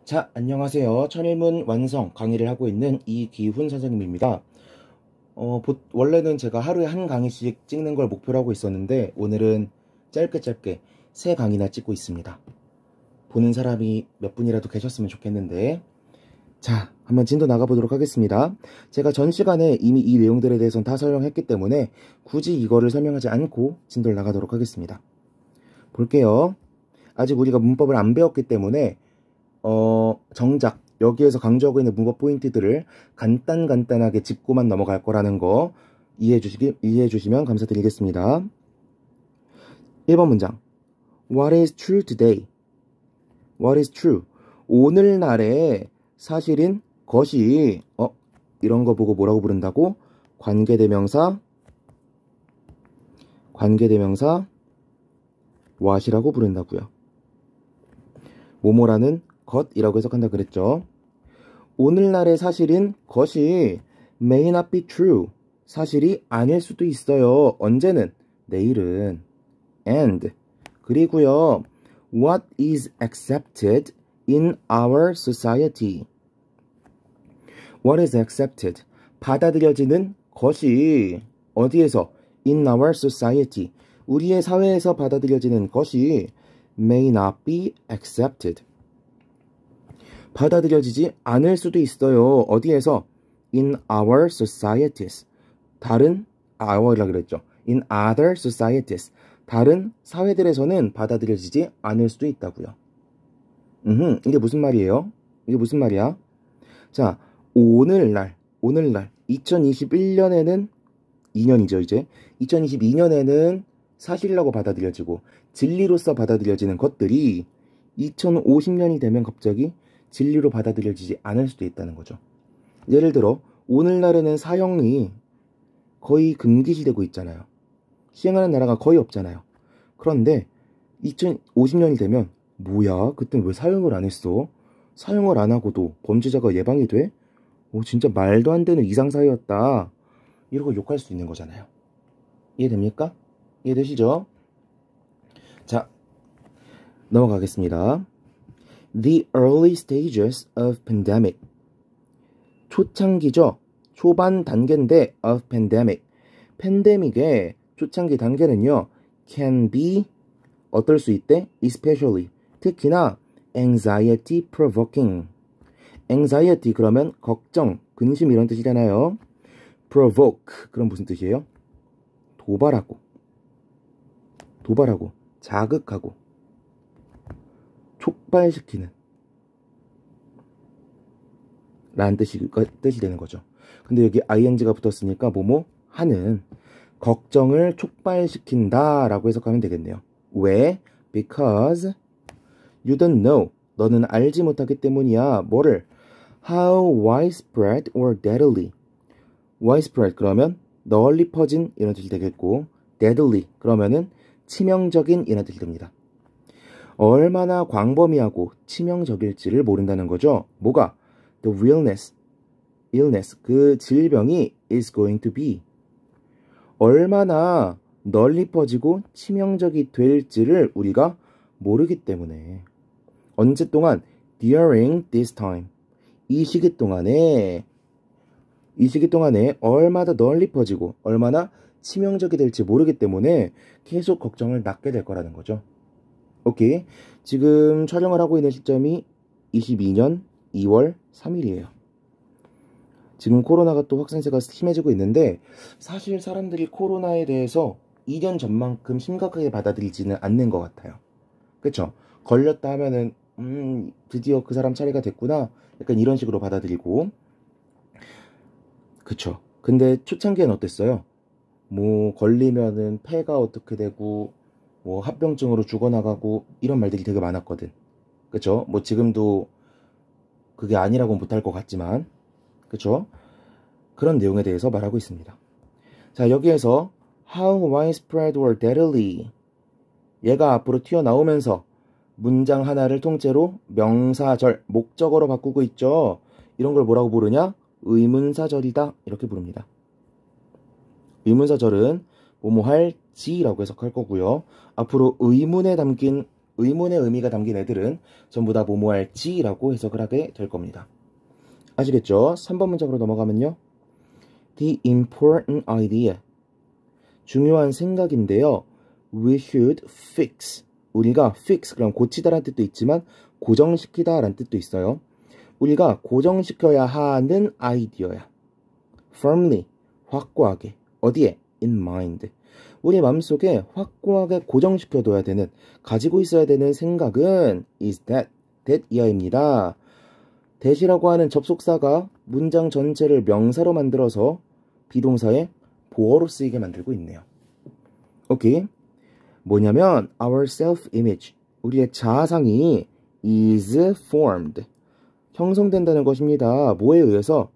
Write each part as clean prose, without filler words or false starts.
자, 안녕하세요. 천일문 완성 강의를 하고 있는 이기훈 선생님입니다. 원래는 제가 하루에 한 강의씩 찍는 걸 목표로 하고 있었는데 오늘은 짧게 세 강의나 찍고 있습니다. 보는 사람이 몇 분이라도 계셨으면 좋겠는데, 자, 한번 진도 나가보도록 하겠습니다. 제가 전 시간에 이미 이 내용들에 대해서는 다 설명했기 때문에 굳이 이거를 설명하지 않고 진도를 나가도록 하겠습니다. 볼게요. 아직 우리가 문법을 안 배웠기 때문에 정작 여기에서 강조하고 있는 문법 포인트들을 간단하게 짚고만 넘어갈 거라는 거 이해해 주시면 감사드리겠습니다. 1번 문장. What is true today? What is true? 오늘날의 사실인 것이 이런 거 보고 뭐라고 부른다고? 관계대명사 what이라고 부른다고요. 뭐뭐라는 것이라고 해석한다 그랬죠. 오늘날의 사실인 것이 may not be true. 사실이 아닐 수도 있어요. 언제는? 내일은. and 그리고요. what is accepted in our society. what is accepted. 받아들여지는 것이 어디에서? in our society. 우리의 사회에서 받아들여지는 것이 may not be accepted. 받아들여지지 않을 수도 있어요. 어디에서? in our societies. 다른 our이라고 그랬죠. in other societies. 다른 사회들에서는 받아들여지지 않을 수도 있다고요. 이게 무슨 말이에요? 이게 무슨 말이야? 자, 오늘날 2021년에는 2년이죠, 이제. 2022년에는 사실이라고 받아들여지고 진리로서 받아들여지는 것들이 2050년이 되면 갑자기 진리로 받아들여지지 않을 수도 있다는 거죠. 예를 들어 오늘날에는 사형이 거의 금기시되고 있잖아요. 시행하는 나라가 거의 없잖아요. 그런데 2050년이 되면 뭐야? 그땐 왜 사형을 안 했어? 사형을 안 하고도 범죄자가 예방이 돼? 진짜 말도 안 되는 이상사회였다. 이러고 욕할 수 있는 거잖아요. 이해됩니까? 이해되시죠? 자, 넘어가겠습니다. The early stages of pandemic. 초창기죠. 초반 단계인데 of pandemic. 팬데믹의 초창기 단계는요. can be 어떨 수 있대? especially 특히나 anxiety provoking. anxiety 그러면 걱정, 근심 이런 뜻이잖아요. provoke 그럼 무슨 뜻이에요? 도발하고 자극하고 촉발시키는 라는 뜻이 되는 거죠. 근데 여기 ing가 붙었으니까 뭐뭐 하는 걱정을 촉발시킨다 라고 해석하면 되겠네요. 왜? Because you don't know. 너는 알지 못하기 때문이야. 뭐를? How widespread or deadly. widespread 그러면 널리 퍼진 이런 뜻이 되겠고 deadly 그러면은 치명적인 이런 뜻이 됩니다. 얼마나 광범위하고 치명적일지를 모른다는 거죠. 뭐가? The illness, 그 질병이 is going to be. 얼마나 널리 퍼지고 치명적이 될지를 우리가 모르기 때문에. 언제 동안? During this time. 이 시기 동안에 얼마나 널리 퍼지고 얼마나 치명적이 될지 모르기 때문에 계속 걱정을 낳게 될 거라는 거죠. 오케이. 지금 촬영을 하고 있는 시점이 22년 2월 3일이에요. 지금 코로나가 또 확산세가 심해지고 있는데 사실 사람들이 코로나에 대해서 2년 전만큼 심각하게 받아들이지는 않는 것 같아요. 그쵸? 걸렸다 하면은 드디어 그 사람 차례가 됐구나. 약간 이런 식으로 받아들이고. 그쵸? 근데 초창기엔 어땠어요? 뭐 걸리면은 폐가 어떻게 되고 뭐 합병증으로 죽어나가고 이런 말들이 되게 많았거든. 그쵸? 뭐 지금도 그게 아니라고 못할 것 같지만 그쵸? 그런 내용에 대해서 말하고 있습니다. 자, 여기에서 how widespread or deadly 얘가 앞으로 튀어나오면서 문장 하나를 통째로 명사절, 목적어로 바꾸고 있죠. 이런 걸 뭐라고 부르냐? 의문사절이다 이렇게 부릅니다. 의문사절은 뭐뭐 할지라고 해석할 거고요. 앞으로 의문에 담긴 의문의 의미가 담긴 애들은 전부 다 뭐뭐 할지라고 해석을 하게 될 겁니다. 아시겠죠? 3번 문장으로 넘어가면요. The important idea. 중요한 생각인데요. We should fix. 우리가 fix, 그럼 고치다라는 뜻도 있지만 고정시키다 라는 뜻도 있어요. 우리가 고정시켜야 하는 아이디어야. Firmly, 확고하게. 어디에? In mind. 우리 마음속에 확고하게 고정시켜둬야 되는, 가지고 있어야 되는 생각은 is that 이하입니다. that이라고 하는 접속사가 문장 전체를 명사로 만들어서 비동사의 보어로 쓰이게 만들고 있네요. 오케이. 뭐냐면 our self-image, 우리의 자아상이 is formed, 형성된다는 것입니다. 뭐에 의해서?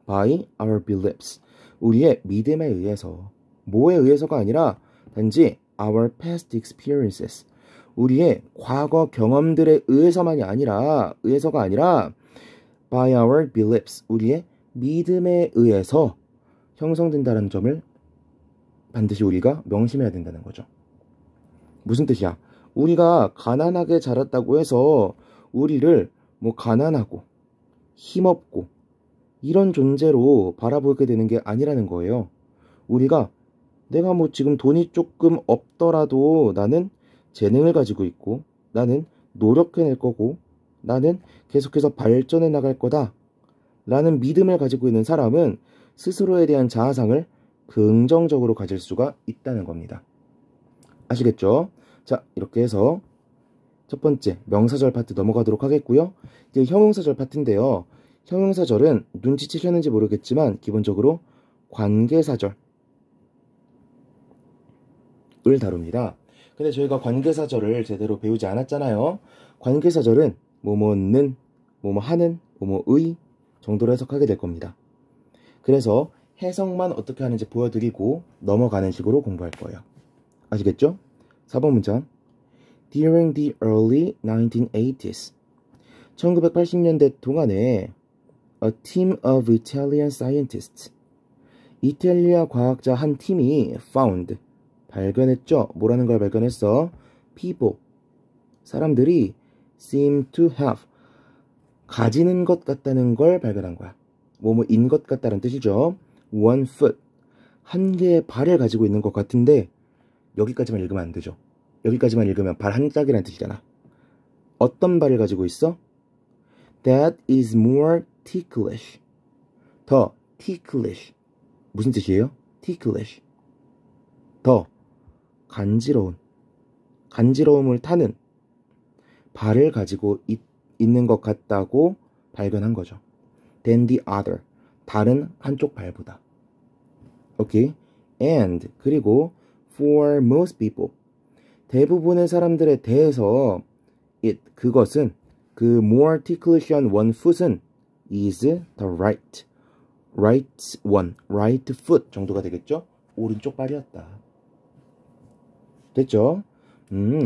by our beliefs, 우리의 믿음에 의해서. 뭐에 의해서가 아니라 단지 our past experiences, 우리의 과거 경험들에 의해서가 아니라 by our beliefs, 우리의 믿음에 의해서 형성된다는 점을 반드시 우리가 명심해야 된다는 거죠. 무슨 뜻이야? 우리가 가난하게 자랐다고 해서 우리를 뭐 가난하고 힘없고 이런 존재로 바라보게 되는 게 아니라는 거예요. 우리가 내가 뭐 지금 돈이 조금 없더라도 나는 재능을 가지고 있고, 나는 노력해낼 거고, 나는 계속해서 발전해 나갈 거다 라는 믿음을 가지고 있는 사람은 스스로에 대한 자아상을 긍정적으로 가질 수가 있다는 겁니다. 아시겠죠? 자, 이렇게 해서 첫 번째 명사절 파트 넘어가도록 하겠고요. 이제 형용사절 파트인데요. 형용사절은 눈치채셨는지 모르겠지만 기본적으로 관계사절을 다룹니다. 근데 저희가 관계사절을 제대로 배우지 않았잖아요. 관계사절은 뭐뭐는, 뭐뭐하는, 뭐뭐의 정도로 해석하게 될 겁니다. 그래서 해석만 어떻게 하는지 보여드리고 넘어가는 식으로 공부할 거예요. 아시겠죠? 4번 문장. During the early 1980s, 1980년대 동안에 a team of Italian scientists, 이탈리아 과학자 한 팀이 found, 발견했죠? 뭐라는 걸 발견했어? People, 사람들이 seem to have, 가지는 것 같다는 걸 발견한 거야. 뭐뭐인 것 같다는 뜻이죠. one foot, 한 개의 발을 가지고 있는 것 같은데 여기까지만 읽으면 안 되죠. 여기까지만 읽으면 발 한 짝이라는 뜻이잖아. 어떤 발을 가지고 있어? That is more ticklish. 더 ticklish. 무슨 뜻이에요? ticklish. 더 간지러움을 타는 발을 가지고 있는 것 같다고 발견한 거죠. Than the other. 다른 한쪽 발보다. 오케이. And 그리고 for most people, 대부분의 사람들에 대해서 그것은, 그 more ticklish한 one foot은 is the right one, right foot 정도가 되겠죠? 오른쪽 발이었다. 됐죠?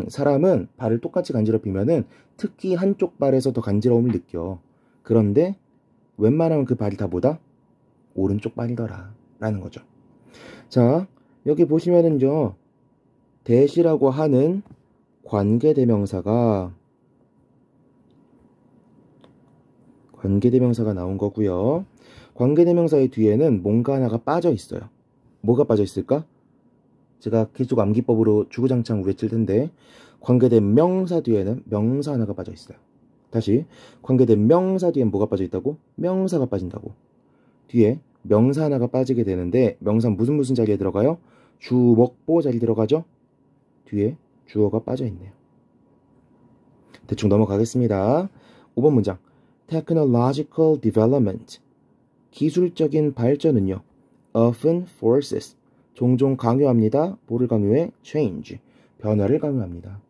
사람은 발을 똑같이 간지럽히면은 특히 한쪽 발에서 더 간지러움을 느껴. 그런데 웬만하면 그 발이 다 뭐다? 오른쪽 발이더라 라는 거죠. 자, 여기 보시면은요, that이라고 하는 관계대명사가 나온 거고요. 관계대명사의 뒤에는 뭔가 하나가 빠져 있어요. 뭐가 빠져 있을까? 제가 계속 암기법으로 주구장창 외칠 텐데, 관계대명사 뒤에는 명사 하나가 빠져 있어요. 다시, 관계대명사 뒤엔 뭐가 빠져 있다고? 명사가 빠진다고. 뒤에 명사 하나가 빠지게 되는데, 명사는 무슨 자리에 들어가요? 주목보 자리 들어가죠? 뒤에 주어가 빠져 있네요. 대충 넘어가겠습니다. 5번 문장. Technological development, 기술적인 발전은요, often forces, 종종 강요합니다. 뭐를 강요해? change, 변화를 강요합니다.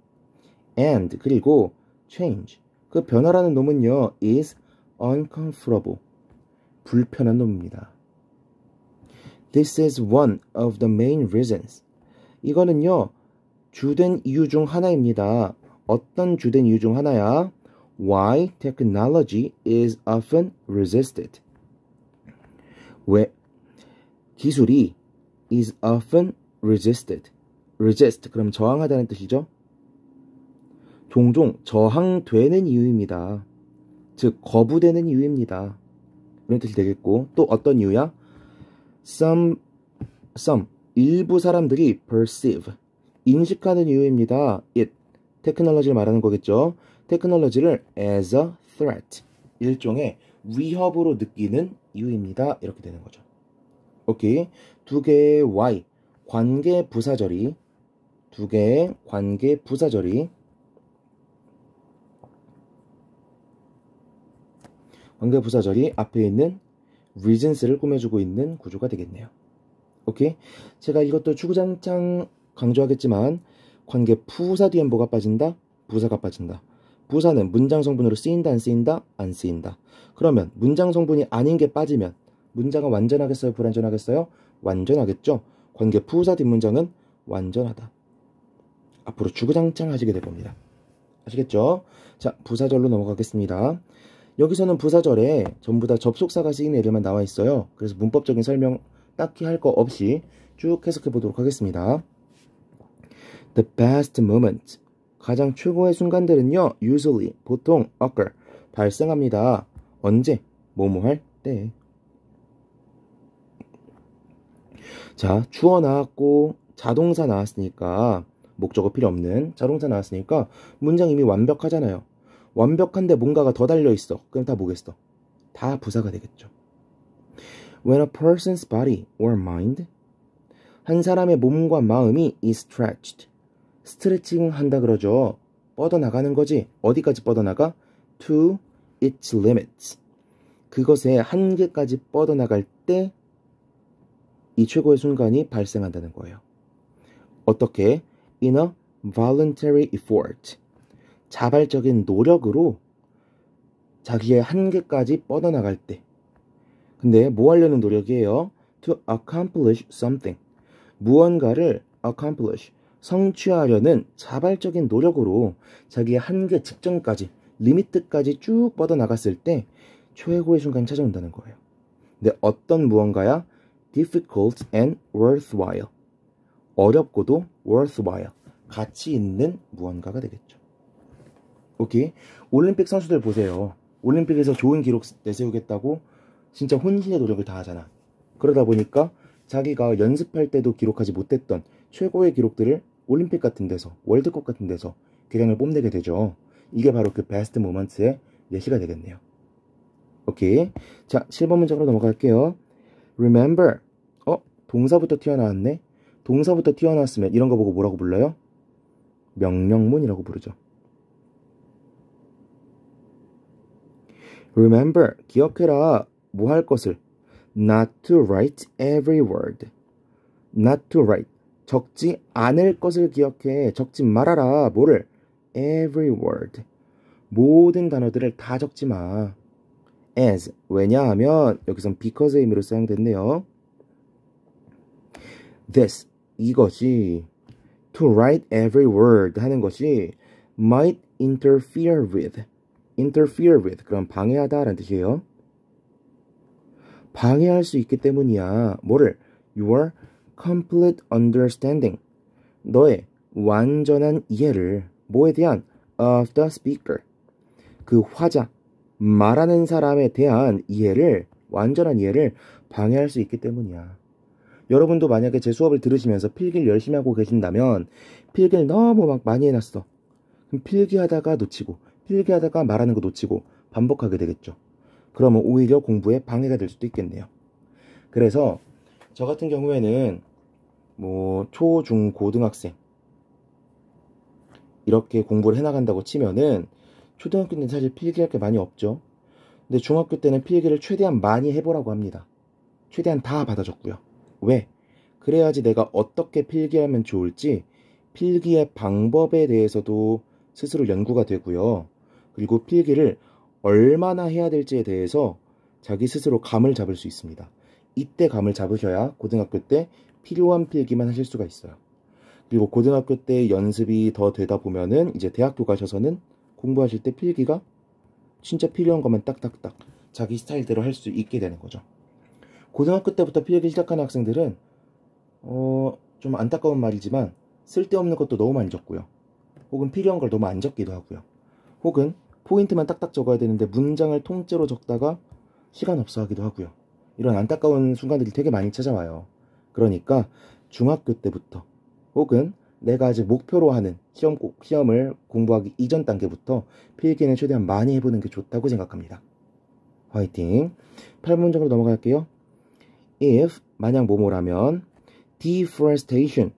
And 그리고 change, 그 변화라는 놈은요, is uncomfortable, 불편한 놈입니다. This is one of the main reasons, 이거는요, 주된 이유 중 하나입니다. 어떤 주된 이유 중 하나야? Why technology is often resisted. 왜 기술이 is often resisted. resist, 그럼 저항하다는 뜻이죠. 종종 저항되는 이유입니다. 즉 거부되는 이유입니다. 이런 뜻이 되겠고, 또 어떤 이유야? some 일부 사람들이 perceive 인식하는 이유입니다. it 테크놀로지를 말하는 거겠죠. 테크놀로지를 as a threat 일종의 위협으로 느끼는 이유입니다. 이렇게 되는 거죠. 오케이. 두 개의 y 관계 부사절이 앞에 있는 reasons를 꾸며주고 있는 구조가 되겠네요. 오케이. 제가 이것도 주구장창 강조하겠지만 관계 부사 뒤엔 뭐가 빠진다? 부사가 빠진다. 부사는 문장 성분으로 쓰인다 안 쓰인다? 안 쓰인다. 그러면 문장 성분이 아닌 게 빠지면 문장은 완전하겠어요? 불완전하겠어요? 완전하겠죠. 관계 부사 뒷문장은 완전하다. 앞으로 주구장창 하시게 될 겁니다. 아시겠죠? 자, 부사절로 넘어가겠습니다. 여기서는 부사절에 전부 다 접속사가 쓰이는 예들만 나와 있어요. 그래서 문법적인 설명 딱히 할 거 없이 쭉 해석해 보도록 하겠습니다. The best moment 가장 최고의 순간들은요 usually 보통 occur 발생합니다. 언제? 뭐뭐 할 때. 자, 주어 나왔고 자동사 나왔으니까 목적어 필요 없는 자동사 나왔으니까 문장 이미 완벽하잖아요. 완벽한데 뭔가가 더 달려있어. 그럼 다 뭐겠어? 다 부사가 되겠죠. When a person's body or mind 한 사람의 몸과 마음이 is stretched 스트레칭 한다 그러죠. 뻗어나가는 거지. 어디까지 뻗어나가? To its limits 그것의 한계까지 뻗어나갈 때 이 최고의 순간이 발생한다는 거예요. 어떻게? In a voluntary effort 자발적인 노력으로 자기의 한계까지 뻗어나갈 때. 근데 뭐 하려는 노력이에요? To accomplish something 무언가를 accomplish 성취하려는 자발적인 노력으로 자기의 한계 직전까지 리미트까지 쭉 뻗어나갔을 때 최고의 순간이 찾아온다는 거예요. 근데 어떤 무언가야? difficult and worthwhile 어렵고도 worthwhile 가치 있는 무언가가 되겠죠. 오케이. 올림픽 선수들 보세요. 올림픽에서 좋은 기록 내세우겠다고 진짜 혼신의 노력을 다 하잖아. 그러다 보니까 자기가 연습할 때도 기록하지 못했던 최고의 기록들을 올림픽 같은 데서 월드컵 같은 데서 궤장을 뽐내게 되죠. 이게 바로 그 베스트 모먼트의 예시가 되겠네요. 오케이. 자, 7번 문장으로 넘어갈게요. Remember 동사부터 튀어나왔네. 동사부터 튀어나왔으면 이런 거 보고 뭐라고 불러요? 명령문이라고 부르죠. Remember 기억해라. 뭐 할 것을 Not to write every word Not to write 적지 않을 것을 기억해. 적지 말아라. 뭐를? Every word 모든 단어들을 다 적지 마. As 왜냐하면 여기선 because의 의미로 사용됐네요. This 이것이 to write every word 하는 것이 might interfere with 그럼 방해하다 라는 뜻이에요. 방해할 수 있기 때문이야. 뭐를? Your complete understanding 너의 완전한 이해를 뭐에 대한? Of the speaker 그 화자 말하는 사람에 대한 이해를 완전한 이해를 방해할 수 있기 때문이야. 여러분도 만약에 제 수업을 들으시면서 필기를 열심히 하고 계신다면 필기를 너무 막 많이 해놨어. 그럼 필기하다가 놓치고 필기하다가 말하는 거 놓치고 반복하게 되겠죠. 그러면 오히려 공부에 방해가 될 수도 있겠네요. 그래서 저 같은 경우에는 뭐 초, 중, 고등학생 이렇게 공부를 해나간다고 치면은 초등학교 때는 사실 필기할 게 많이 없죠. 근데 중학교 때는 필기를 최대한 많이 해보라고 합니다. 최대한 다 받아줬고요. 왜? 그래야지 내가 어떻게 필기하면 좋을지 필기의 방법에 대해서도 스스로 연구가 되고요. 그리고 필기를 얼마나 해야 될지에 대해서 자기 스스로 감을 잡을 수 있습니다. 이때 감을 잡으셔야 고등학교 때 필요한 필기만 하실 수가 있어요. 그리고 고등학교 때 연습이 더 되다 보면은 이제 대학교 가셔서는 공부하실 때 필기가 진짜 필요한 것만 딱딱딱 자기 스타일대로 할 수 있게 되는 거죠. 고등학교 때부터 필기 시작하는 학생들은 좀 안타까운 말이지만 쓸데없는 것도 너무 많이 적고요. 혹은 필요한 걸 너무 안 적기도 하고요. 혹은 포인트만 딱딱 적어야 되는데 문장을 통째로 적다가 시간 없어 하기도 하고요. 이런 안타까운 순간들이 되게 많이 찾아와요. 그러니까 중학교 때부터 혹은 내가 아직 목표로 하는 시험을 공부하기 이전 단계부터 필기는 최대한 많이 해보는 게 좋다고 생각합니다. 화이팅! 8문장으로 넘어갈게요. If 만약 뭐뭐라면 deforestation,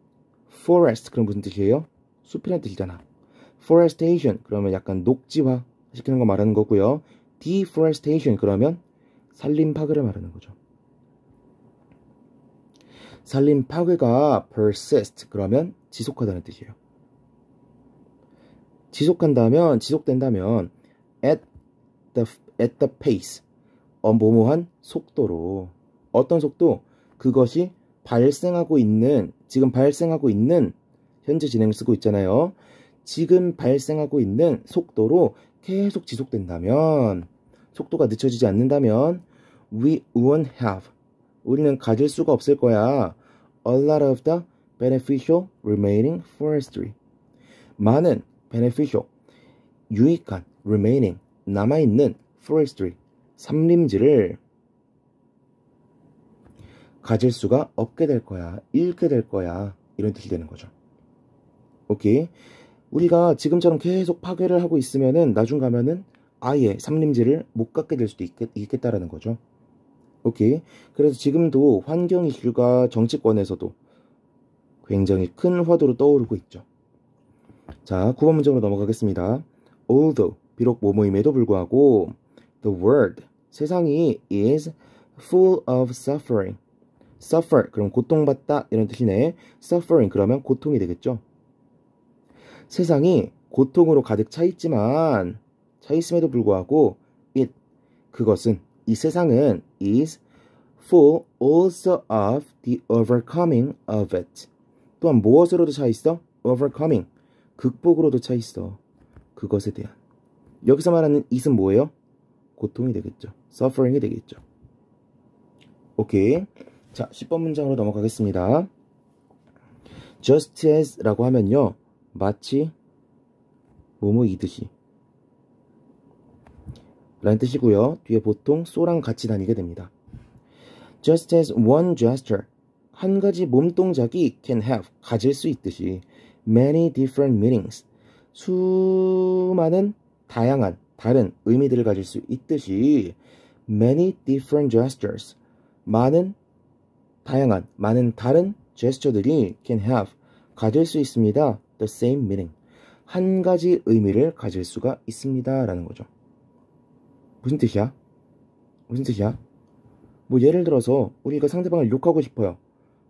forest 그럼 무슨 뜻이에요? 숲이란 뜻이잖아. forestation 그러면 약간 녹지화 시키는 거 말하는 거고요. deforestation 그러면 산림 파괴를 말하는 거죠. 산림 파괴가 persist 그러면 지속하다는 뜻이에요. 지속된다면 at the pace 뭐뭐한 속도로 어떤 속도? 그것이 지금 발생하고 있는 현재 진행을 쓰고 있잖아요. 지금 발생하고 있는 속도로 계속 지속된다면 속도가 늦춰지지 않는다면 we won't have 우리는 가질 수가 없을 거야. A lot of the beneficial remaining forestry 많은 beneficial 유익한 remaining 남아있는 forestry 산림지를 가질 수가 없게 될 거야. 잃게 될 거야. 이런 뜻이 되는 거죠. 오케이. 우리가 지금처럼 계속 파괴를 하고 있으면은 나중 가면은 아예 산림지를 못 갖게 될 수도 있겠다라는 거죠. 오케이. 그래서 지금도 환경 이슈가 정치권에서도 굉장히 큰 화두로 떠오르고 있죠. 자, 9번 문장으로 넘어가겠습니다. Although 비록 뭐뭐임에도 불구하고 the world 세상이 is full of suffering suffer 그럼 고통받다 이런 뜻이네. suffering 그러면 고통이 되겠죠. 세상이 고통으로 가득 차 있음에도 불구하고 그것은 이 세상은 is full also of the overcoming of it. 또한 무엇으로도 차 있어? overcoming 극복으로도 차 있어. 그것에 대한 여기서 말하는 it은 뭐예요? 고통이 되겠죠. suffering이 되겠죠. 오케이. 자, 10번 문장으로 넘어가겠습니다. just as 라고 하면요. 마치 뭐뭐이듯이 라는 뜻이고요. 뒤에 보통 so랑 같이 다니게 됩니다. just as one gesture 한 가지 몸동작이 can have 가질 수 있듯이 many different meanings 수많은 다양한 다른 의미들을 가질 수 있듯이 many different gestures 많은 다른 제스처들이 can have 가질 수 있습니다. the same meaning 한 가지 의미를 가질 수가 있습니다 라는 거죠. 무슨 뜻이야? 뭐 예를 들어서 우리가 상대방을 욕하고 싶어요.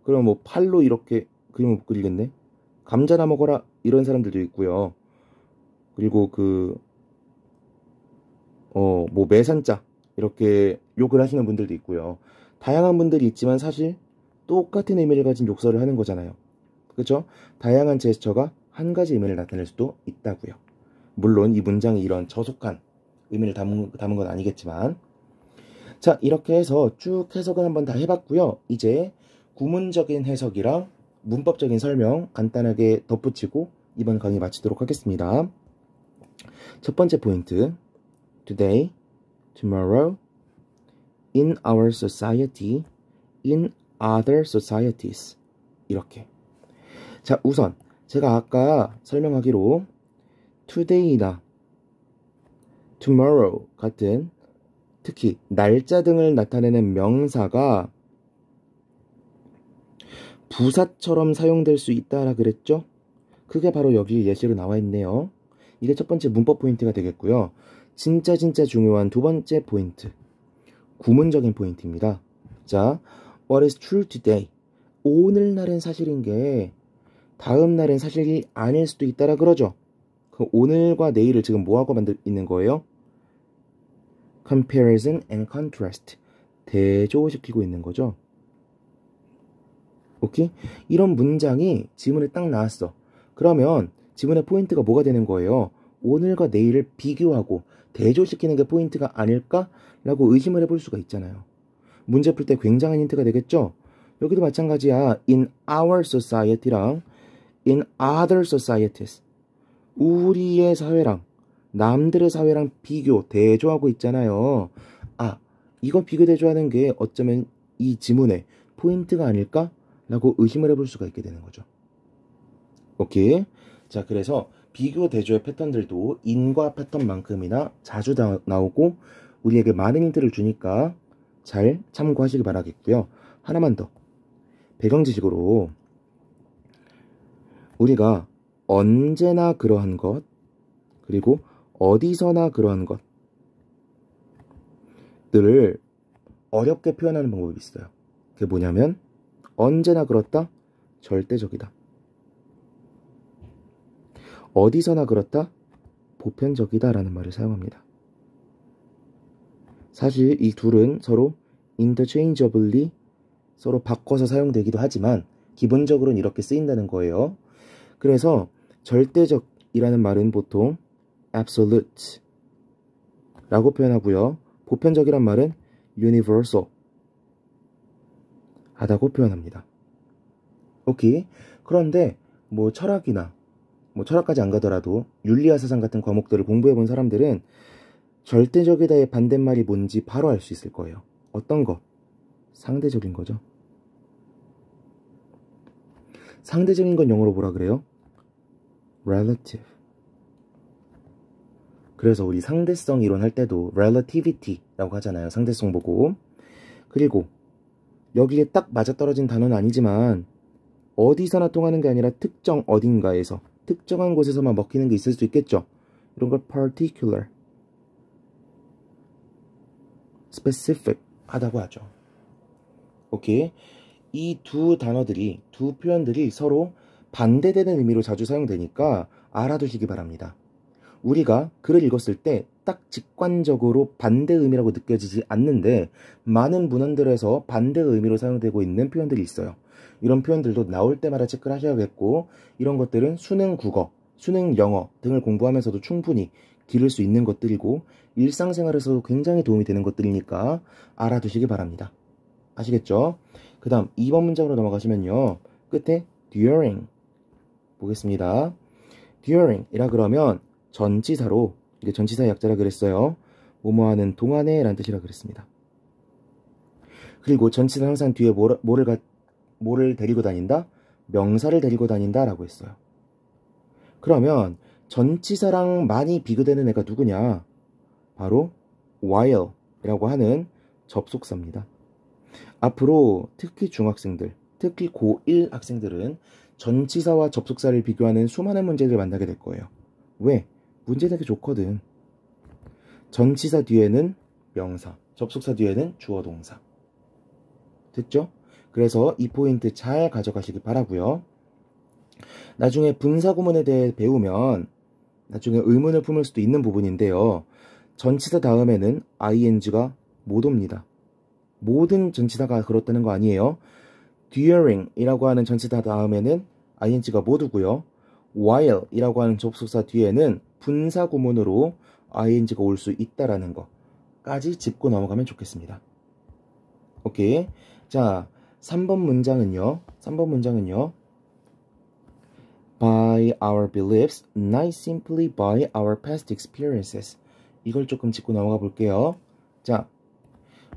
그럼 뭐 팔로 이렇게 그림을 못 그리겠네. 감자나 먹어라 이런 사람들도 있고요. 그리고 뭐 매산자 이렇게 욕을 하시는 분들도 있고요. 다양한 분들이 있지만 사실 똑같은 의미를 가진 욕설을 하는 거잖아요. 그렇죠? 다양한 제스처가 한 가지 의미를 나타낼 수도 있다고요. 물론 이 문장이 이런 저속한 의미를 담은 건 아니겠지만 자, 이렇게 해서 쭉 해석을 한번 다 해봤고요. 이제 구문적인 해석이랑 문법적인 설명 간단하게 덧붙이고 이번 강의 마치도록 하겠습니다. 첫 번째 포인트 Today, tomorrow, in our society, in other societies 이렇게 자, 우선 제가 아까 설명하기로 today나 tomorrow 같은 특히 날짜 등을 나타내는 명사가 부사처럼 사용될 수 있다라 그랬죠? 그게 바로 여기 예시로 나와 있네요. 이게 첫 번째 문법 포인트가 되겠고요. 진짜 중요한 두 번째 포인트 구문적인 포인트입니다. 자, what is true today? 오늘날은 사실인 게 다음날은 사실이 아닐 수도 있다라 그러죠. 그 오늘과 내일을 지금 뭐하고 있는 거예요? comparison and contrast 대조시키고 있는 거죠. 오케이? 이런 문장이 지문에 딱 나왔어. 그러면 지문의 포인트가 뭐가 되는 거예요? 오늘과 내일을 비교하고 대조시키는 게 포인트가 아닐까라고 의심을 해볼 수가 있잖아요. 문제 풀 때 굉장한 힌트가 되겠죠? 여기도 마찬가지야. In our society랑 in other societies 우리의 사회랑 남들의 사회랑 비교, 대조하고 있잖아요. 아, 이거 비교, 대조하는 게 어쩌면 이 지문의 포인트가 아닐까? 라고 의심을 해볼 수가 있게 되는 거죠. 오케이. 자, 그래서 비교, 대조의 패턴들도 인과 패턴만큼이나 자주 나오고 우리에게 많은 힌트를 주니까 잘 참고하시기 바라겠고요. 하나만 더. 배경 지식으로 우리가 언제나 그러한 것, 그리고 어디서나 그러한 것들을 어렵게 표현하는 방법이 있어요. 그게 뭐냐면 언제나 그렇다, 절대적이다. 어디서나 그렇다, 보편적이다 라는 말을 사용합니다. 사실 이 둘은 서로 interchangeably 서로 바꿔서 사용되기도 하지만 기본적으로는 이렇게 쓰인다는 거예요. 그래서 절대적이라는 말은 보통 absolute 라고 표현하고요. 보편적이란 말은 universal 하다고 표현합니다. 오케이. 그런데 뭐 철학이나 뭐 철학까지 안 가더라도 윤리와 사상 같은 과목들을 공부해 본 사람들은 절대적이다의 반대말이 뭔지 바로 알 수 있을 거예요. 어떤 거? 상대적인 거죠. 상대적인 건 영어로 뭐라 그래요? relative. 그래서 우리 상대성 이론 할 때도 relativity라고 하잖아요. 상대성 보고. 그리고 여기에 딱 맞아떨어진 단어는 아니지만 어디서나 통하는 게 아니라 특정 어딘가에서 특정한 곳에서만 먹히는 게 있을 수 있겠죠. 이런 걸 particular, specific 하다고 하죠. 오케이. 이 두 단어들이, 두 표현들이 서로 반대되는 의미로 자주 사용되니까 알아두시기 바랍니다. 우리가 글을 읽었을 때 딱 직관적으로 반대 의미라고 느껴지지 않는데 많은 문헌들에서 반대 의미로 사용되고 있는 표현들이 있어요. 이런 표현들도 나올 때마다 체크를 하셔야겠고 이런 것들은 수능 국어, 수능 영어 등을 공부하면서도 충분히 기를 수 있는 것들이고 일상생활에서도 굉장히 도움이 되는 것들이니까 알아두시기 바랍니다. 아시겠죠? 그 다음 2번 문장으로 넘어가시면요. 끝에 during 보겠습니다. during 이라 그러면 전치사로, 이게 전치사의 약자라 그랬어요. 뭐뭐하는 동안에 라는 뜻이라 그랬습니다. 그리고 전치사는 항상 뒤에 뭐를 데리고 다닌다? 명사를 데리고 다닌다 라고 했어요. 그러면 전치사랑 많이 비교되는 애가 누구냐? 바로 while 이라고 하는 접속사입니다. 앞으로 특히 중학생들, 특히 고1 학생들은 전치사와 접속사를 비교하는 수많은 문제들을 만나게 될 거예요. 왜? 문제 되게 좋거든. 전치사 뒤에는 명사, 접속사 뒤에는 주어 동사. 됐죠? 그래서 이 포인트 잘 가져가시기 바라고요. 나중에 분사구문에 대해 배우면 나중에 의문을 품을 수도 있는 부분인데요. 전치사 다음에는 ing가 못 옵니다. 모든 전치사가 그렇다는 거 아니에요. during 이라고 하는 전치사 다음에는 ing가 못 오고요. while 이라고 하는 접속사 뒤에는 분사구문으로 ing가 올 수 있다라는 거까지 짚고 넘어가면 좋겠습니다. 오케이. 자, 3번 문장은요. by our beliefs, not simply by our past experiences. 이걸 조금 짚고 넘어가 볼게요. 자,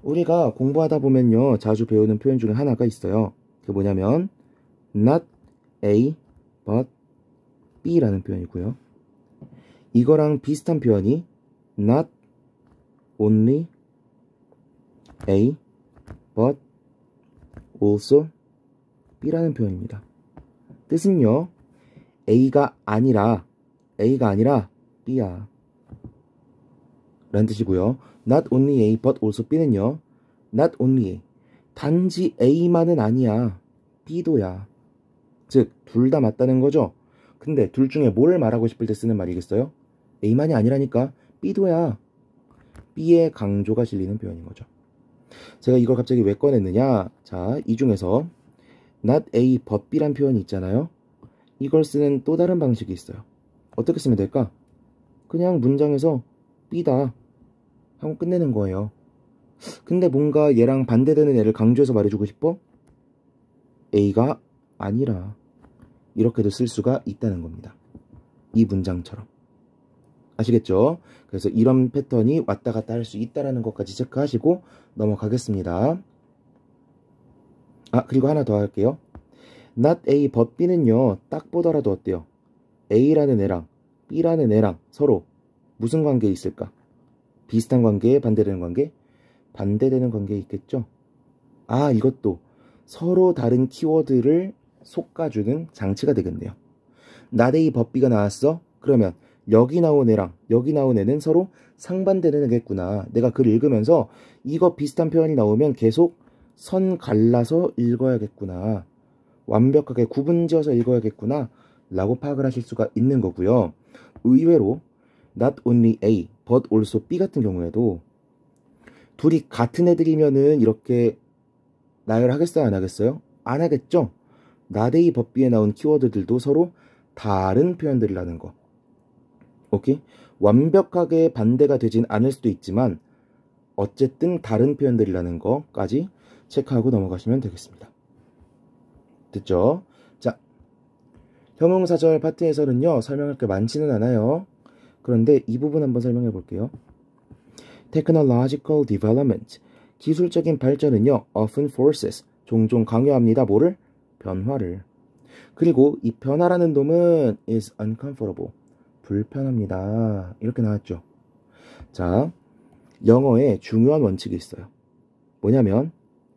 우리가 공부하다 보면요. 자주 배우는 표현 중에 하나가 있어요. 그게 뭐냐면 not A, but B라는 표현이고요. 이거랑 비슷한 표현이 not only A, but also B라는 표현입니다. 뜻은요. A가 아니라 B야 라는 뜻이고요. not only A, but also B는요. not only A, 단지 A만은 아니야. B도야. 즉, 둘 다 맞다는 거죠. 근데 둘 중에 뭘 말하고 싶을 때 쓰는 말이겠어요? A만이 아니라니까 B도야. B의 강조가 실리는 표현인 거죠. 제가 이걸 갑자기 왜 꺼냈느냐? 자, 이 중에서 not A but B란 표현이 있잖아요. 이걸 쓰는 또 다른 방식이 있어요. 어떻게 쓰면 될까? 그냥 문장에서 B다 하고 끝내는 거예요. 근데 뭔가 얘랑 반대되는 애를 강조해서 말해주고 싶어? A가 아니라 이렇게도 쓸 수가 있다는 겁니다. 이 문장처럼. 아시겠죠? 그래서 이런 패턴이 왔다 갔다 할 수 있다라는 것까지 체크하시고 넘어가겠습니다. 그리고 하나 더 할게요. not A but B는요, 딱 보더라도 어때요? A라는 애랑 B라는 애랑 서로 무슨 관계에 있을까? 비슷한 관계에 반대되는 관계? 반대되는 관계에 있겠죠? 이것도 서로 다른 키워드를 솎아주는 장치가 되겠네요. not A but B가 나왔어? 그러면 여기 나온 애랑 여기 나온 애는 서로 상반되는 애겠구나. 내가 글 읽으면서 이거 비슷한 표현이 나오면 계속 선 갈라서 읽어야겠구나. 완벽하게 구분지어서 읽어야겠구나. 라고 파악을 하실 수가 있는 거고요. 의외로 not only A but also B 같은 경우에도 둘이 같은 애들이면은 이렇게 나열하겠어요? 안 하겠어요? 안 하겠죠? not A but B에 나온 키워드들도 서로 다른 표현들이라는 거. 오케이? 완벽하게 반대가 되진 않을 수도 있지만 어쨌든 다른 표현들이라는 거까지 체크하고 넘어가시면 되겠습니다. 됐죠? 자, 형용사절 파트에서는요, 설명할 게 많지는 않아요. 그런데 이 부분 한번 설명해 볼게요. Technological development, 기술적인 발전은요, often forces, 종종 강요합니다. 뭐를? 변화를. 그리고 이 변화라는 놈은 is uncomfortable, 불편합니다. 이렇게 나왔죠. 자, 영어에 중요한 원칙이 있어요. 뭐냐면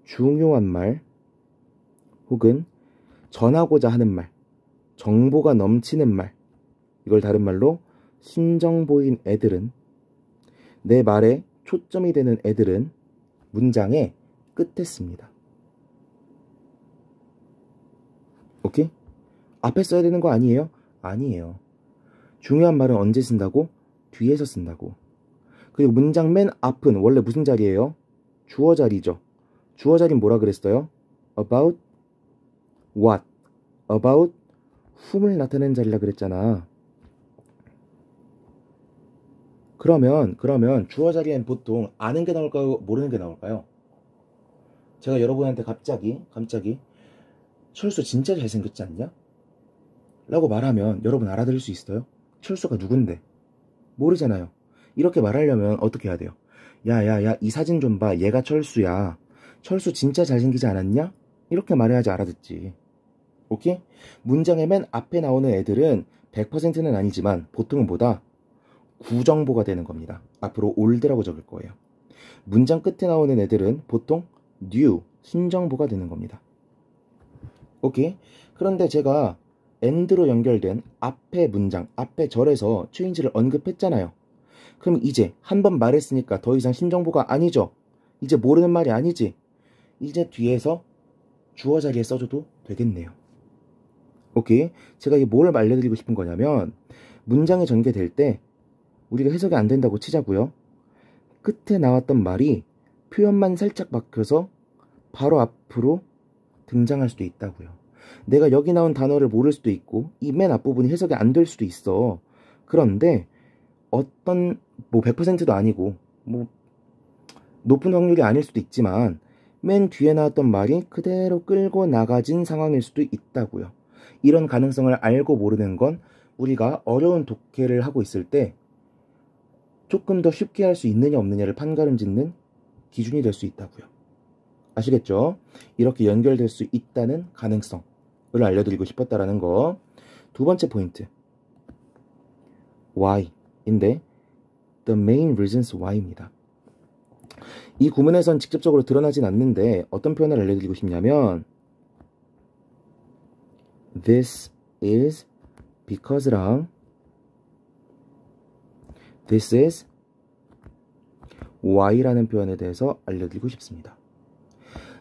중요한 말 혹은 전하고자 하는 말, 정보가 넘치는 말, 이걸 다른 말로 신정보인 애들은, 내 말에 초점이 되는 애들은 문장의 끝에 씁니다. 오케이? 앞에 써야 되는 거 아니에요? 아니에요. 중요한 말은 언제 쓴다고? 뒤에서 쓴다고. 그리고 문장 맨 앞은 원래 무슨 자리예요? 주어 자리죠. 주어 자리는 뭐라 그랬어요? About what? About whom을 나타내는 자리라 그랬잖아. 그러면 주어 자리엔 보통 아는 게 나올까요? 모르는 게 나올까요? 제가 여러분한테 갑자기 철수 진짜 잘생겼지 않냐? 라고 말하면 여러분 알아들을 수 있어요? 철수가 누군데? 모르잖아요. 이렇게 말하려면 어떻게 해야 돼요? 야, 이 사진 좀 봐. 얘가 철수야. 철수 진짜 잘생기지 않았냐? 이렇게 말해야지 알아듣지. 오케이? 문장의 맨 앞에 나오는 애들은 100%는 아니지만 보통은 뭐다? 구정보가 되는 겁니다. 앞으로 올드라고 적을 거예요. 문장 끝에 나오는 애들은 보통 new, 신정보가 되는 겁니다. 오케이? 그런데 제가 and로 연결된 앞에 문장, 앞에 절에서 change를 언급했잖아요. 그럼 이제 한 번 말했으니까 더 이상 신정보가 아니죠. 이제 모르는 말이 아니지. 이제 뒤에서 주어 자리에 써줘도 되겠네요. 오케이? 제가 이게 뭘 알려드리고 싶은 거냐면 문장이 전개될 때 우리가 해석이 안 된다고 치자고요. 끝에 나왔던 말이 표현만 살짝 바뀌어서 바로 앞으로 등장할 수도 있다고요. 내가 여기 나온 단어를 모를 수도 있고 이 맨 앞부분이 해석이 안 될 수도 있어. 그런데 어떤 100%도 아니고 높은 확률이 아닐 수도 있지만 맨 뒤에 나왔던 말이 그대로 끌고 나가진 상황일 수도 있다고요. 이런 가능성을 알고 모르는 건 우리가 어려운 독해를 하고 있을 때 조금 더 쉽게 할 수 있느냐 없느냐를 판가름짓는 기준이 될 수 있다고요. 아시겠죠? 이렇게 연결될 수 있다는 가능성을 알려드리고 싶었다라는 거. 두 번째 포인트, why인데 the main reasons why입니다. 이 구문에선 직접적으로 드러나진 않는데 어떤 표현을 알려드리고 싶냐면 this is because랑 this is why라는 표현에 대해서 알려드리고 싶습니다.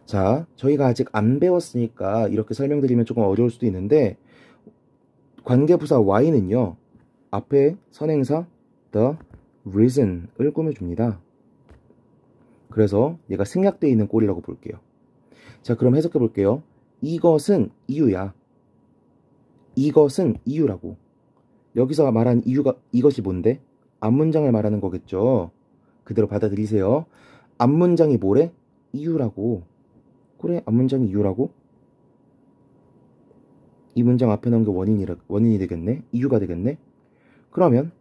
자, 저희가 아직 안 배웠으니까 이렇게 설명드리면 조금 어려울 수도 있는데 관계부사 why는요 앞에 선행사 the reason을 꾸며줍니다. 그래서 얘가 생략되어 있는 꼴이라고 볼게요. 자, 그럼 해석해 볼게요. 이것은 이유야. 이것은 이유라고. 여기서 말한 이유가 이것이 뭔데? 앞문장을 말하는 거겠죠. 그대로 받아들이세요. 앞문장이 뭐래? 이유라고. 그래, 앞문장이 이유라고? 이 문장 앞에 나온 게 원인이 되겠네? 이유가 되겠네? 그러면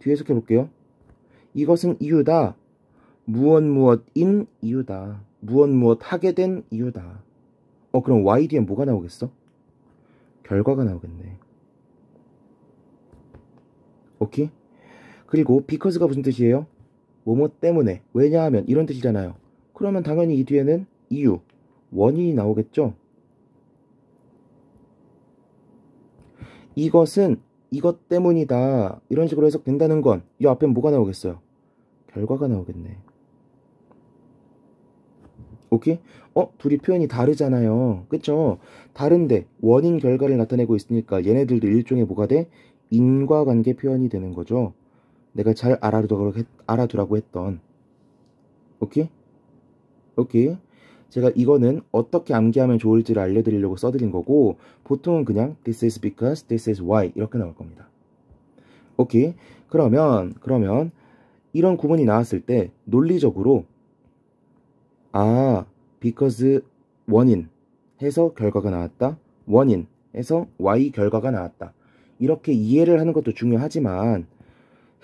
뒤에 해석해 볼게요. 이것은 이유다. 무엇 무엇인 이유다. 무엇 무엇 하게 된 이유다. 그럼 y 뒤엔 뭐가 나오겠어? 결과가 나오겠네. 오케이? 그리고 because가 무슨 뜻이에요? 뭐뭐 때문에, 왜냐하면 이런 뜻이잖아요. 그러면 당연히 이 뒤에는 이유, 원인이 나오겠죠? 이것은 이것 때문이다. 이런 식으로 해석된다는 건 이 앞엔 뭐가 나오겠어요? 결과가 나오겠네. 오케이? 둘이 표현이 다르잖아요. 그쵸? 다른데 원인 결과를 나타내고 있으니까 얘네들도 일종의 뭐가 돼? 인과관계 표현이 되는 거죠. 내가 잘 알아두라고 했던. 오케이? 오케이. 제가 이거는 어떻게 암기하면 좋을지를 알려드리려고 써드린 거고, 보통은 그냥 this is because, this is why 이렇게 나올 겁니다. 오케이. 그러면 이런 구문이 나왔을 때 논리적으로 because 원인 해서 결과가 나왔다. 원인 해서 y 결과가 나왔다. 이렇게 이해를 하는 것도 중요하지만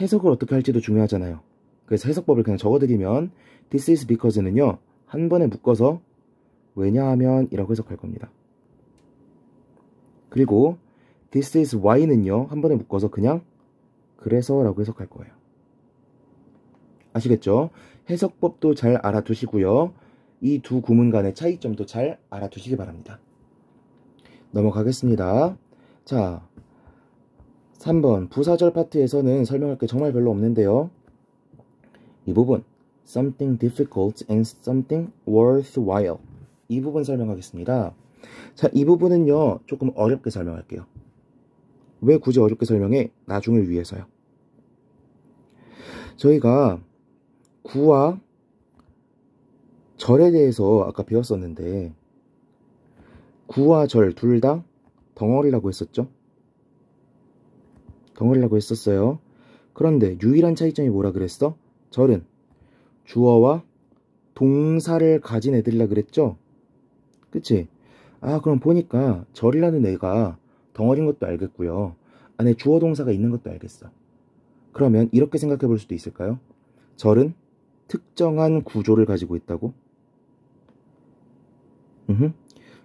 해석을 어떻게 할지도 중요하잖아요. 그래서 해석법을 그냥 적어드리면 this is because는요, 한 번에 묶어서 왜냐하면 이라고 해석할 겁니다. 그리고 this is why는요, 한 번에 묶어서 그냥 그래서 라고 해석할 거예요. 아시겠죠? 해석법도 잘 알아두시고요. 이 두 구문 간의 차이점도 잘 알아두시기 바랍니다. 넘어가겠습니다. 자, 3번 부사절 파트에서는 설명할 게 정말 별로 없는데요. 이 부분 something difficult and something worthwhile, 이 부분 설명하겠습니다. 자, 이 부분은요 조금 어렵게 설명할게요. 왜 굳이 어렵게 설명해? 나중을 위해서요. 저희가 구와 절에 대해서 아까 배웠었는데, 구와 절 둘 다 덩어리라고 했었죠? 덩어리라고 했었어요. 그런데 유일한 차이점이 뭐라 그랬어? 절은 주어와 동사를 가진 애들이라 그랬죠? 그치? 그럼 보니까 절이라는 애가 덩어리인 것도 알겠고요. 안에 주어 동사가 있는 것도 알겠어. 그러면 이렇게 생각해 볼 수도 있을까요? 절은 특정한 구조를 가지고 있다고?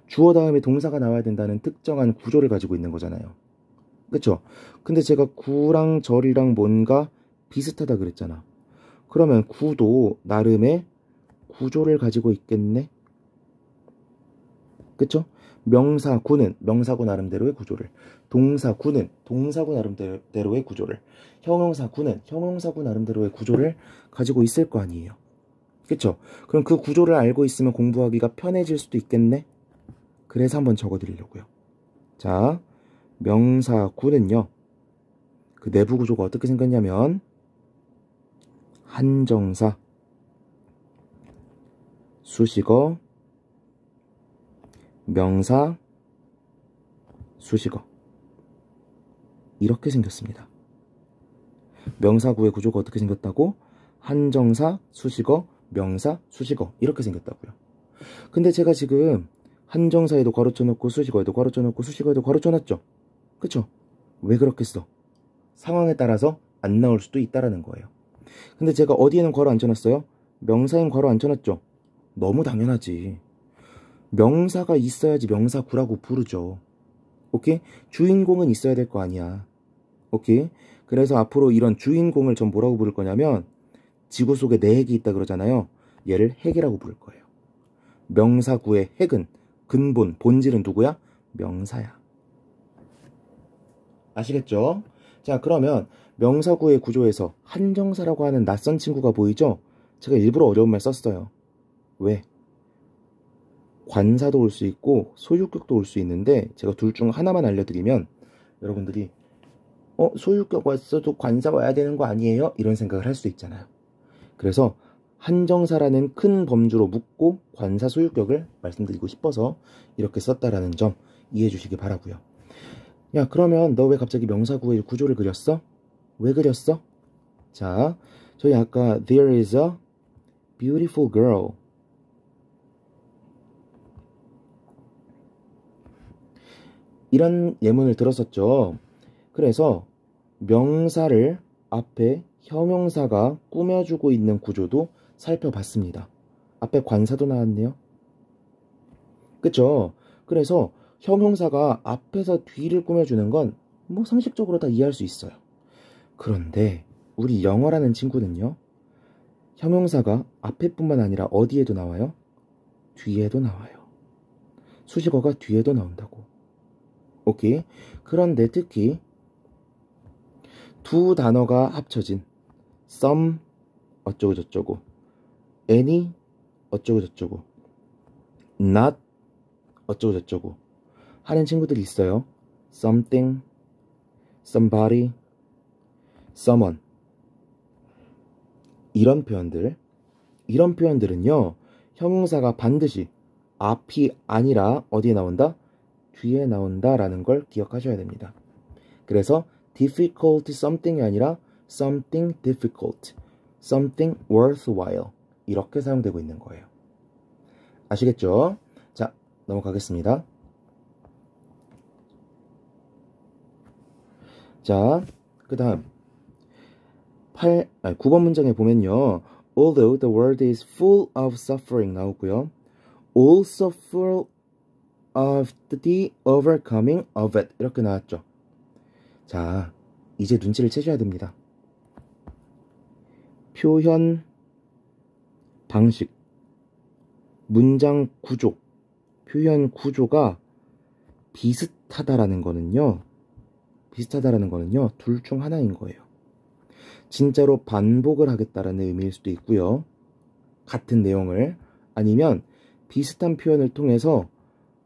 주어 다음에 동사가 나와야 된다는 특정한 구조를 가지고 있는 거잖아요. 그쵸? 근데 제가 구랑 절이랑 뭔가 비슷하다 그랬잖아. 그러면 구도 나름의 구조를 가지고 있겠네? 그쵸? 명사구는 명사구 나름대로의 구조를, 동사구는 동사구 나름대로의 구조를, 형용사구는 형용사구 나름대로의 구조를 가지고 있을 거 아니에요. 그쵸? 그럼 그 구조를 알고 있으면 공부하기가 편해질 수도 있겠네? 그래서 한번 적어드리려고요. 자, 명사구는요, 그 내부 구조가 어떻게 생겼냐면 한정사, 수식어, 명사, 수식어, 이렇게 생겼습니다. 명사구의 구조가 어떻게 생겼다고? 한정사, 수식어, 명사, 수식어, 이렇게 생겼다고요. 근데 제가 지금 한정사에도 괄호쳐 놓고 수식어에도 괄호쳐 놓고 수식어에도 괄호쳐 놨죠? 그쵸? 왜 그렇겠어? 상황에 따라서 안 나올 수도 있다라는 거예요. 근데 제가 어디에는 괄호 안 쳐놨어요? 명사엔 괄호 안 쳐놨죠? 너무 당연하지. 명사가 있어야지 명사구라고 부르죠. 오케이? 주인공은 있어야 될 거 아니야. 오케이? 그래서 앞으로 이런 주인공을 전 뭐라고 부를 거냐면, 지구 속에 내 핵이 있다 그러잖아요. 얘를 핵이라고 부를 거예요. 명사구의 핵은, 근본, 본질은 누구야? 명사야. 아시겠죠? 자, 그러면 명사구의 구조에서 한정사라고 하는 낯선 친구가 보이죠? 제가 일부러 어려운 말 썼어요. 왜? 관사도 올 수 있고 소유격도 올 수 있는데, 제가 둘 중 하나만 알려드리면 여러분들이 소유격 왔어도 관사 와야 되는 거 아니에요? 이런 생각을 할 수 있잖아요. 그래서 한정사라는 큰 범주로 묶고 관사 소유격을 말씀드리고 싶어서 이렇게 썼다라는 점 이해해 주시기 바라고요. 야, 그러면 너 왜 갑자기 명사구의 구조를 그렸어? 왜 그렸어? 자, 저희 아까 There is a beautiful girl, 이런 예문을 들었었죠. 그래서 명사를 앞에 형용사가 꾸며주고 있는 구조도 살펴봤습니다. 앞에 관사도 나왔네요. 그쵸? 그래서 형용사가 앞에서 뒤를 꾸며주는 건 뭐 상식적으로 다 이해할 수 있어요. 그런데 우리 영어라는 친구는요. 형용사가 앞에뿐만 아니라 어디에도 나와요? 뒤에도 나와요. 수식어가 뒤에도 나온다고. 오케이? 그런데 특히 두 단어가 합쳐진 some 어쩌고 저쩌고, any 어쩌고 저쩌고, not 어쩌고 저쩌고 하는 친구들이 있어요. something, somebody, someone. 이런 표현들은요. 형용사가 반드시 앞이 아니라 어디에 나온다? 뒤에 나온다라는 걸 기억하셔야 됩니다. 그래서 difficult something이 아니라 something difficult, something worthwhile 이렇게 사용되고 있는 거예요. 아시겠죠? 자, 넘어가겠습니다. 자, 그 다음 9번 문장에 보면요. Although the world is full of suffering 나오고요. Also full of the overcoming of it 이렇게 나왔죠. 자, 이제 눈치를 채셔야 됩니다. 표현 방식, 문장 구조, 표현 구조가 비슷하다라는 거는요. 둘 중 하나인 거예요. 진짜로 반복을 하겠다라는 의미일 수도 있고요. 같은 내용을, 아니면 비슷한 표현을 통해서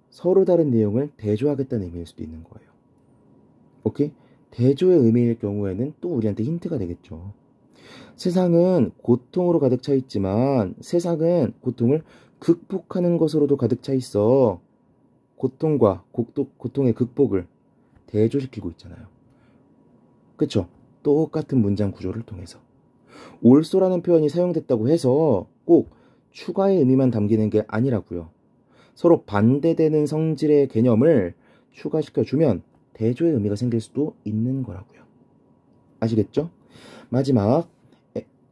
서로 다른 내용을 대조하겠다는 의미일 수도 있는 거예요. 오케이? 대조의 의미일 경우에는 또 우리한테 힌트가 되겠죠. 세상은 고통으로 가득 차 있지만 세상은 고통을 극복하는 것으로도 가득 차 있어. 고통의 극복을 대조시키고 있잖아요. 그쵸? 똑같은 문장 구조를 통해서. 올소라는 표현이 사용됐다고 해서 꼭 추가의 의미만 담기는 게 아니라고요. 서로 반대되는 성질의 개념을 추가시켜주면 대조의 의미가 생길 수도 있는 거라고요. 아시겠죠? 마지막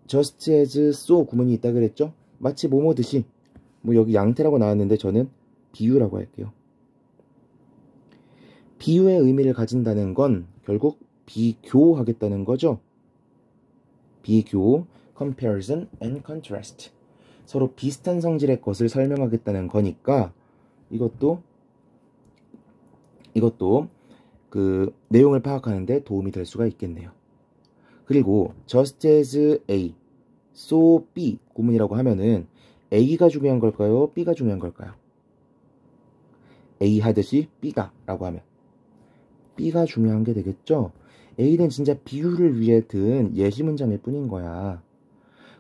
just as so 구문이 있다 그랬죠? 마치 뭐뭐듯이, 뭐 여기 양태라고 나왔는데 저는 비유라고 할게요. 비유의 의미를 가진다는 건 결국 비교하겠다는 거죠. 비교, comparison and contrast. 서로 비슷한 성질의 것을 설명하겠다는 거니까 이것도 그 내용을 파악하는데 도움이 될 수가 있겠네요. 그리고 just as A, so B 구문이라고 하면은 A가 중요한 걸까요? B가 중요한 걸까요? A 하듯이 B가 라고 하면 B가 중요한 게 되겠죠? A는 진짜 비유를 위해 든 예시 문장일 뿐인 거야.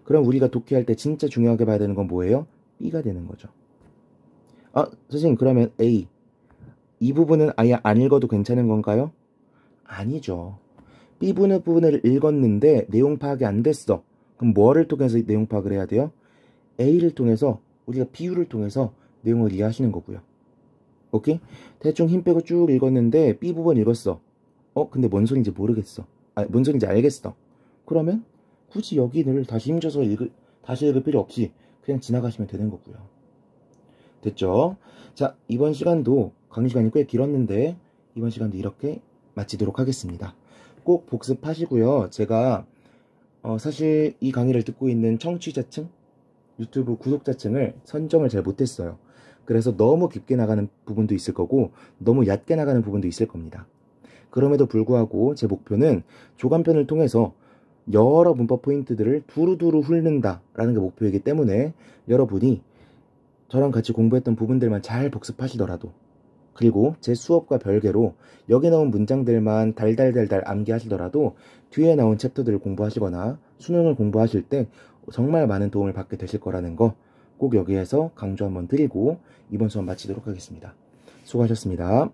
그럼 우리가 독해할 때 진짜 중요하게 봐야 되는 건 뭐예요? B가 되는 거죠. 선생님 그러면 A 이 부분은 아예 안 읽어도 괜찮은 건가요? 아니죠. B 부분을 읽었는데 내용 파악이 안 됐어. 그럼 뭐를 통해서 내용 파악을 해야 돼요? A를 통해서, 우리가 비유를 통해서 내용을 이해하시는 거고요. 오케이? 대충 힘 빼고 쭉 읽었는데 B 부분 읽었어. 근데 뭔 소리인지 모르겠어. 뭔 소리인지 알겠어. 그러면 굳이 여기를 다시 힘줘서 다시 읽을 필요 없이 그냥 지나가시면 되는 거고요. 됐죠? 자, 이번 시간도 강의 시간이 꽤 길었는데 이번 시간도 이렇게 마치도록 하겠습니다. 꼭 복습하시고요. 제가 사실 이 강의를 듣고 있는 청취자층, 유튜브 구독자층을 선정을 잘 못했어요. 그래서 너무 깊게 나가는 부분도 있을 거고 너무 얕게 나가는 부분도 있을 겁니다. 그럼에도 불구하고 제 목표는 조간편을 통해서 여러 문법 포인트들을 두루두루 훑는다라는 게 목표이기 때문에 여러분이 저랑 같이 공부했던 부분들만 잘 복습하시더라도, 그리고 제 수업과 별개로 여기 나온 문장들만 달달달달 암기하시더라도 뒤에 나온 챕터들을 공부하시거나 수능을 공부하실 때 정말 많은 도움을 받게 되실 거라는 거 꼭 여기에서 강조 한번 드리고 이번 수업 마치도록 하겠습니다. 수고하셨습니다.